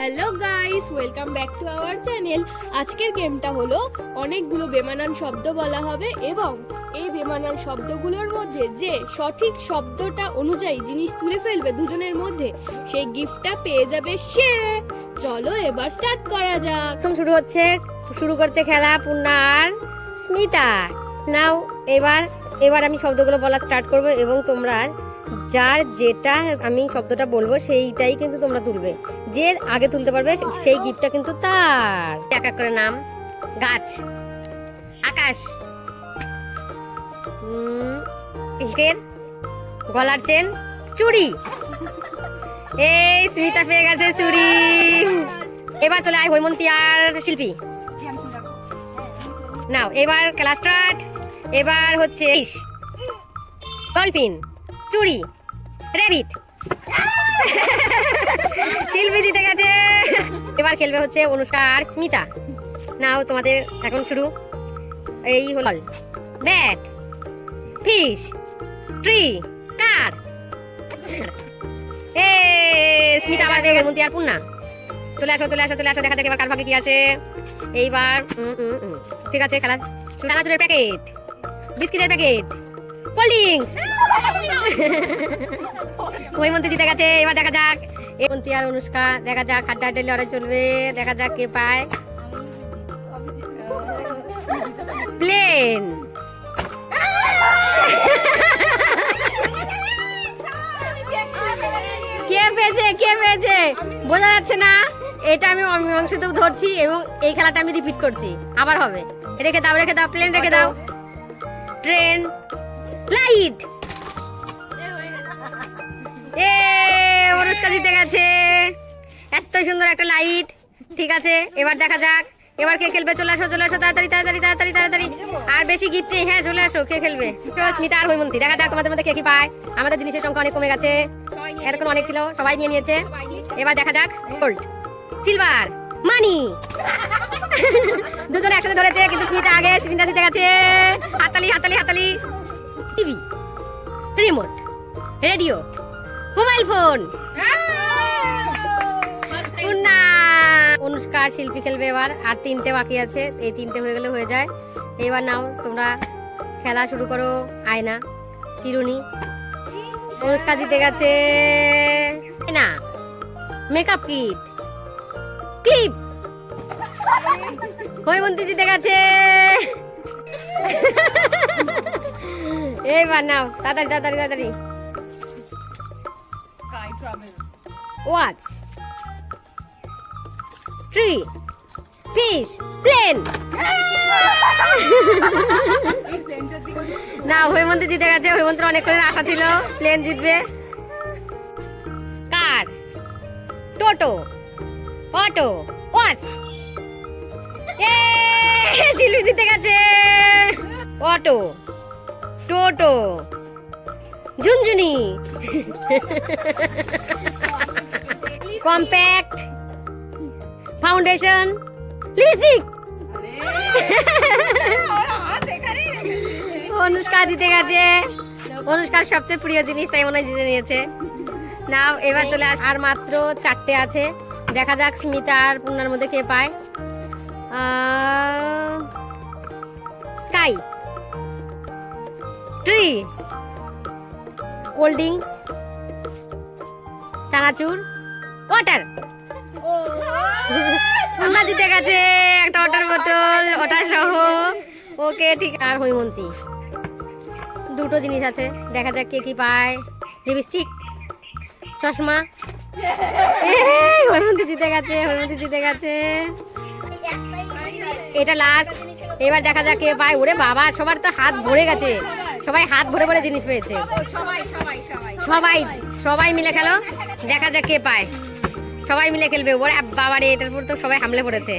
Hello guys, welcome back to our channel. আজকের গেমটা হলো অনেকগুলো বেমানান শব্দ বলা হবে এবং এই বেমানান শব্দগুলোর মধ্যে যে সঠিক শব্দটা অনুযায়ী জিনিস তুলে ফেলবে দুজনের মধ্যে, সেই গিফটটা পেয়ে যাবে সে। চলো এবার স্টার্ট করা যাক। প্রথম শুরু করছে খেলা পূর্ণার স্মিতা। নাও এবার আমি শব্দগুলো বলা স্টার্ট করব এবং তোমরা যার যেটা আমি শব্দটা বলবো সেইটাই কিন্তু তোমরা তুলবে। যে আগে তুলতে পারবে সেই গিফটটা কিন্তু তার। এক এক করে নাম: গাছ, আকাশ, গলার চেন, চুড়ি। এই স্মিতা পেয়ে গেছে চুড়ি। এবার চলে আয় হৈমন্তী আর শিল্পী। নাও এবার খেলা স্টার্ট। এবার হচ্ছে ডলফিন, চুড়ি, র্যাবিট। শিল্পী জিতে গেছে। এবার খেলবে হচ্ছে অনুষ্কা আর স্মিতা। নাও তোমাদের এখন শুরু। এই হল ব্যাট, ফিশ, ট্রি, কার। এ স্মিতা আবার দেবে হৈমন্তী আর পূর্ণা। চলে আসো দেখা যাক এবার কার ভাগে কি আছে। এইবার ঠিক আছে, খেলা চানাচুরের প্যাকেট, বিস্কিটের প্যাকেট, কোল্ড ড্রিঙ্কস। হৈমন্তী জিতে গেছে। এবার দেখা যাক হৈমন্তী আর অনুষ্কা, দেখা যাক হাড্ডাহাড্ডি লড়াই চলবে, দেখা যাক কে পায়। প্লেন। কে পেয়েছে বোঝা যাচ্ছে না। এটা আমি অংশতে ধরছি এবং এই খেলাটা আমি রিপিট করছি, আবার হবে। রেখে দাও প্লেন রেখে দাও। Train, light. এ অনুষ্কা জিতে গেছে। এত সুন্দর একটা লাইট। ঠিক আছে, এবার দেখা যাক এবার কে খেলবে। চলে আসো তাড়াতাড়ি। আর বেশি গিফট নেই। হ্যাঁ চলে আসো, কে খেলবে? স্মিতা আর হৈমন্তী। দেখা যাক তোমাদের মধ্যে কে কি পায়। আমাদের জিনিসের সংখ্যা অনেক কমে গেছে, এতক্ষণ অনেক ছিল, সবাই নিয়ে নিয়েছে। এবার দেখা যাক গোল্ড, সিলভার, মানি। দুজনে একসাথে ধরেছে কিন্তু স্মিতা আগে। স্মিতা জিতে গেছে। হাততালি। TV, remote, radio, mobile phone. Purna. Anushka শিল্পী খেলবে এবার। আর তিনটে বাকি আছে, এই তিনটে হয়ে গেলে হয়ে যায়। এবার নাও তোমরা খেলা শুরু করো। আয়না, চিরুনি। অনুষ্কা জিতে গেছে। না, মেকআপ কিট, ক্লিপ। হৈমন্তী জিতে গেছে। এইবার নাও তাড়াতাড়ি। Watch, tree, fish, plane. না, হৈমন্তী জিতে গেছে। হৈমন্তীর অনেকক্ষণের আশা ছিল প্লেন জিতবে। কার, টোটো, অটো, ওয়াচ। চিলু জিতে গেছে। অটো, টোটো, ঝুনঝুনি, কম্প্যাক্ট, ফাউন্ডেশন, লিপস্টিক। অনুষ্কা জিতে গেছে। অনুষ্কার সবচেয়ে প্রিয় জিনিস, তাই মনে হয় জিতে নিয়েছে। নাও এবার চলে আস। আর মাত্র 4টে আছে। দেখা যাক স্মিতা আর পূর্ণার মধ্যে কে পায়। স্কাই, ট্রি, কোল্ড ড্রিঙ্কস, চানাচুর, ওয়াটার। পূর্ণা জিতে গেছে একটা ওয়াটার বোতল, ওটা সহ। ওকে ঠিক। আর হৈমন্তী দুটো জিনিস আছে, দেখা যাক কে কি পায়। লিপস্টিক, চশমা। হৈমন্তী জিতে গেছে। এটা লাস্ট। এবার দেখা যাক কে পায়। ওরে বাবা, সবার তো হাত ভরে গেছে। সবাই হাত ভরে জিনিস পেয়েছে। সবাই মিলে খেলো, দেখা যাক কে পায়। সবাই মিলে খেলবে। ওরে বাবা রে, এটার উপর তো সবাই হামলে পড়েছে।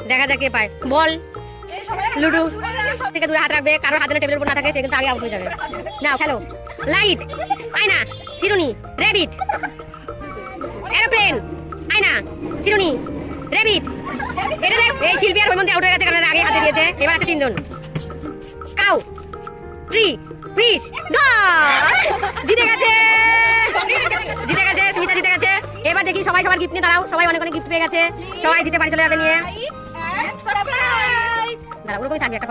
দেখা যাক কে পায়। বল, লুডো। থেকে দূরে হাত রাখবে। কারোর হাতে টেবিলের উপর না থাকে সে কিন্তু আগে আউট হয়ে যাবে। নাও খেলো। লাইট, আয়না, চিরুনি, র্যাবিট, এরোপ্লেন, আয়না, চিরুনি, র্যাবিট। এটা দেখ, এই শিল্পী আর হৈমন্তী আউট হয়ে গেছে কারণ আগে হাতে দিয়েছে। এবার আছে 3 জন। Cow, tree, fish, dog. জিতে গেছে। স্মিতা জিতে গেছে। এবার দেখি সবাই সবার গিফট নিয়ে দাঁড়াও, সবাই অনেক অনেক গিফট পেয়ে গেছে, সবাই দিতে পারি চলে যাবে নিয়ে। দাঁড়া ওরকমই থাকবে একটা